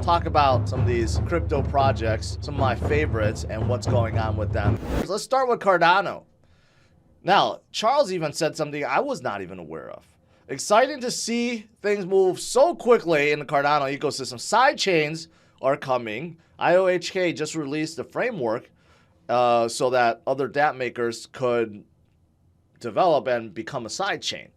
talk about some of these crypto projects, some of my favorites, and what's going on with them. Let's start with Cardano. Now, Charles even said something I was not even aware of. Exciting to see things move so quickly in the Cardano ecosystem. Side chains are coming. IOHK just released the framework so that other dApp makers could develop and become a side chain,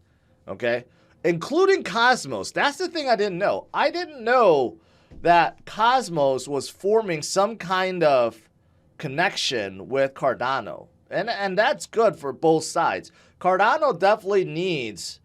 okay? Including Cosmos. That's the thing I didn't know. I didn't know that Cosmos was forming some kind of connection with Cardano. And that's good for both sides. Cardano definitely needs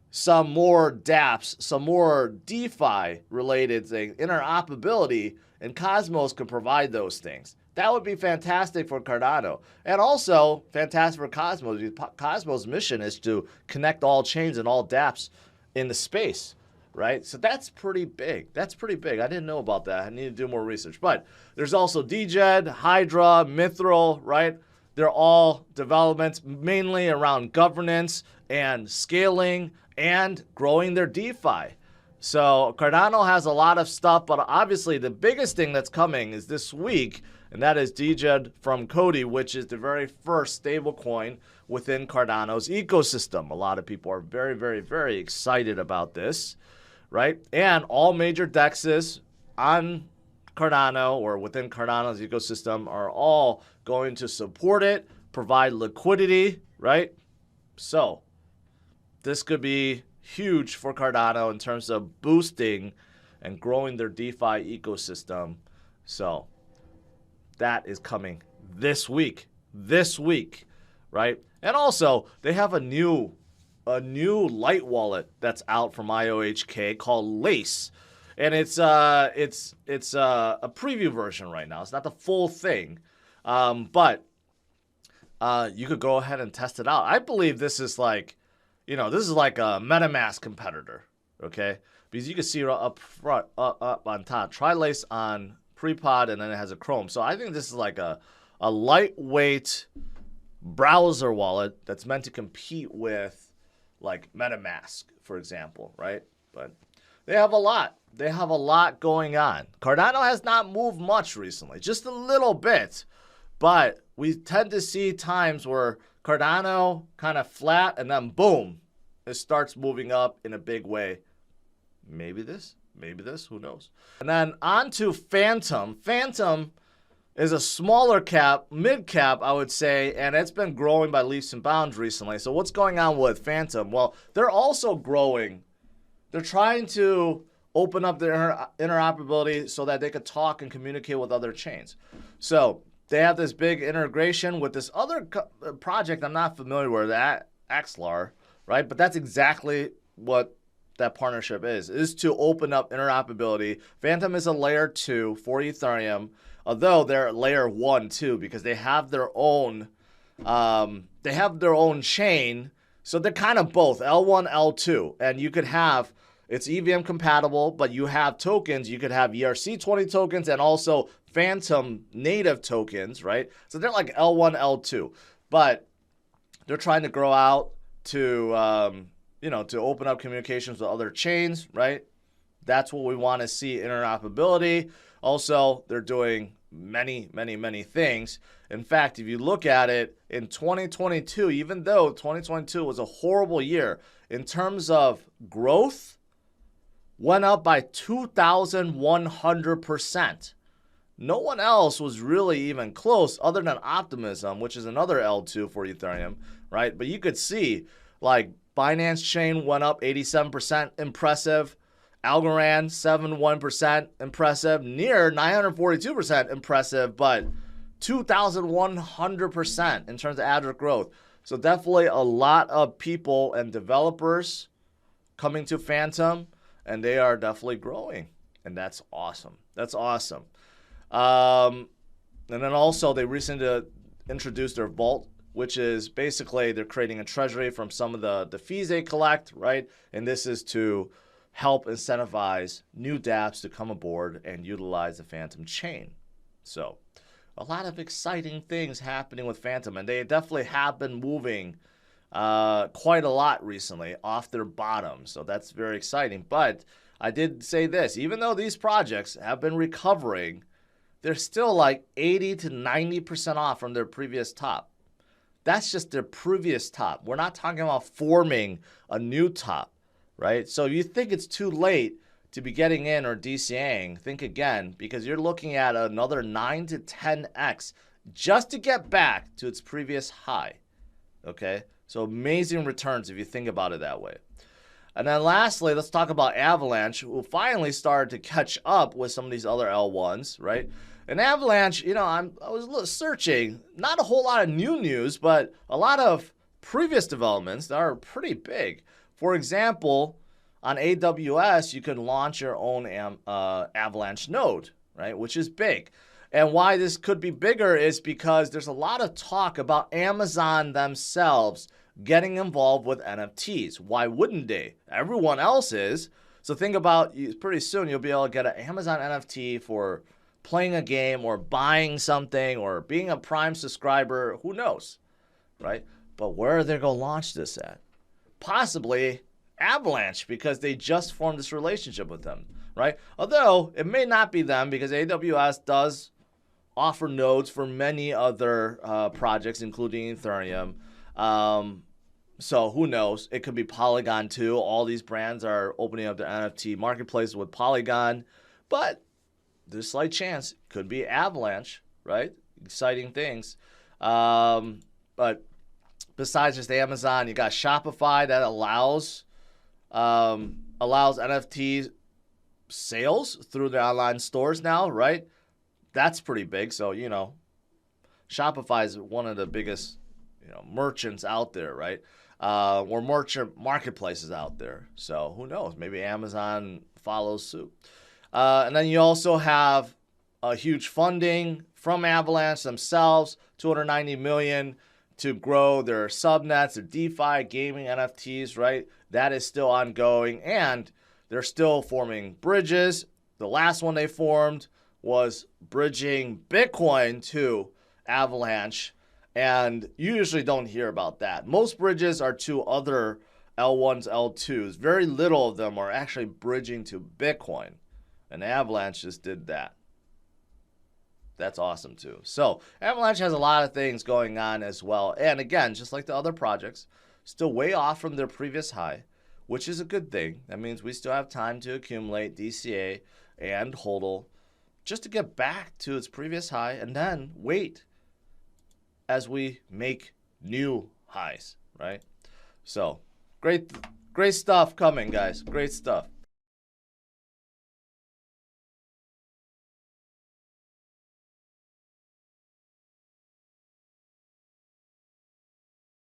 some more dApps, some more DeFi related things, interoperability, and Cosmos can provide those things. That would be fantastic for Cardano. And also fantastic for Cosmos. Cosmos' mission is to connect all chains and all dApps in the space, right? So that's pretty big. That's pretty big. I didn't know about that. I need to do more research. But there's also DGED, Hydra, Mithril, right? They're all developments mainly around governance and scaling and growing their DeFi. So Cardano has a lot of stuff, but obviously the biggest thing that's coming is this week, and that is DGED from Cody, which is the very first stablecoin within Cardano's ecosystem. A lot of people are very, very, very excited about this, right? And all major DEXs on Cardano or within Cardano's ecosystem are all going to support it, provide liquidity, right? So this could be huge for Cardano in terms of boosting and growing their DeFi ecosystem. So that is coming this week, right? And also they have a new light wallet that's out from IOHK called Lace. And it's a preview version right now. It's not the full thing, but you could go ahead and test it out. I believe this is like, this is like a MetaMask competitor, okay? Because you can see up front, up on top, try Lace on Prepod, and then it has a Chrome. So I think this is like a lightweight browser wallet that's meant to compete with like MetaMask, for example, right? But they have a lot. They have a lot going on. Cardano has not moved much recently, just a little bit. But we tend to see times where Cardano kind of flat and then boom, it starts moving up in a big way. Maybe this, who knows? And then on to Fantom. Fantom is a smaller cap, mid cap, I would say, and it's been growing by leaps and bounds recently. So what's going on with Fantom? Well, they're also growing. They're trying to open up their interoperability so that they could talk and communicate with other chains. So they have this big integration with this other project I'm not familiar with, Axlar, right? But that's exactly what that partnership is to open up interoperability. Fantom is a layer 2 for Ethereum, although they're layer 1 too, because they have their own chain. So they're kind of both L1, L2, and you could have, it's EVM compatible, but you have tokens. You could have ERC20 tokens and also Fantom native tokens, right? So they're like L1, L2, but they're trying to grow out to, to open up communications with other chains, right? That's what we want to see, interoperability. Also, they're doing many, many, many things. In fact, if you look at it in 2022, even though 2022 was a horrible year, in terms of growth, went up by 2,100%. No one else was really even close other than Optimism, which is another L2 for Ethereum, right? But you could see like Binance Chain went up 87%, impressive. Algorand, 71%, impressive. Near 942%, impressive, but 2,100% in terms of average growth. So definitely a lot of people and developers coming to Fantom, and they are definitely growing, and that's awesome. That's awesome. And then also they recently introduced their vault, which is basically they're creating a treasury from some of the fees they collect, right? And this is to help incentivize new dApps to come aboard and utilize the Fantom chain. So a lot of exciting things happening with Fantom, and they definitely have been moving quite a lot recently off their bottom. So that's very exciting. But I did say this, even though these projects have been recovering, they're still like 80 to 90% off from their previous top. That's just their previous top. We're not talking about forming a new top, right? So if you think it's too late to be getting in or DCAing, think again, because you're looking at another 9 to 10x just to get back to its previous high, okay? So amazing returns if you think about it that way. And then lastly, let's talk about Avalanche, who finally started to catch up with some of these other L1s, right? And Avalanche, you know, I was searching, not a whole lot of new news, but a lot of previous developments that are pretty big. For example, on AWS, you can launch your own Avalanche node, right? Which is big. And why this could be bigger is because there's a lot of talk about Amazon themselves getting involved with NFTs. Why wouldn't they? Everyone else is. So think about, pretty soon you'll be able to get an Amazon NFT for playing a game or buying something or being a Prime subscriber. Who knows, right? But where are they going to launch this at? Possibly Avalanche, because they just formed this relationship with them, right? Although it may not be them, because AWS does offer nodes for many other projects, including Ethereum. So who knows? It could be Polygon too. All these brands are opening up their NFT marketplace with Polygon, but there's a slight chance it could be Avalanche, right? Exciting things. But besides just Amazon, you got Shopify that allows NFT sales through their online stores now, right? That's pretty big. So, you know, Shopify is one of the biggest, you know, merchants out there, right? Or merchant marketplaces out there. So who knows? Maybe Amazon follows suit. And then you also have a huge funding from Avalanche themselves, $290 million to grow their subnets, their DeFi, gaming NFTs, right? That is still ongoing, and they're still forming bridges. The last one they formed was bridging Bitcoin to Avalanche, and you usually don't hear about that. Most bridges are to other L1s, L2s. Very little of them are actually bridging to Bitcoin, and Avalanche just did that. That's awesome too. So Avalanche has a lot of things going on as well. And again, just like the other projects, still way off from their previous high, which is a good thing. That means we still have time to accumulate DCA and HODL just to get back to its previous high and then wait as we make new highs, right? So great stuff coming, guys. Great stuff.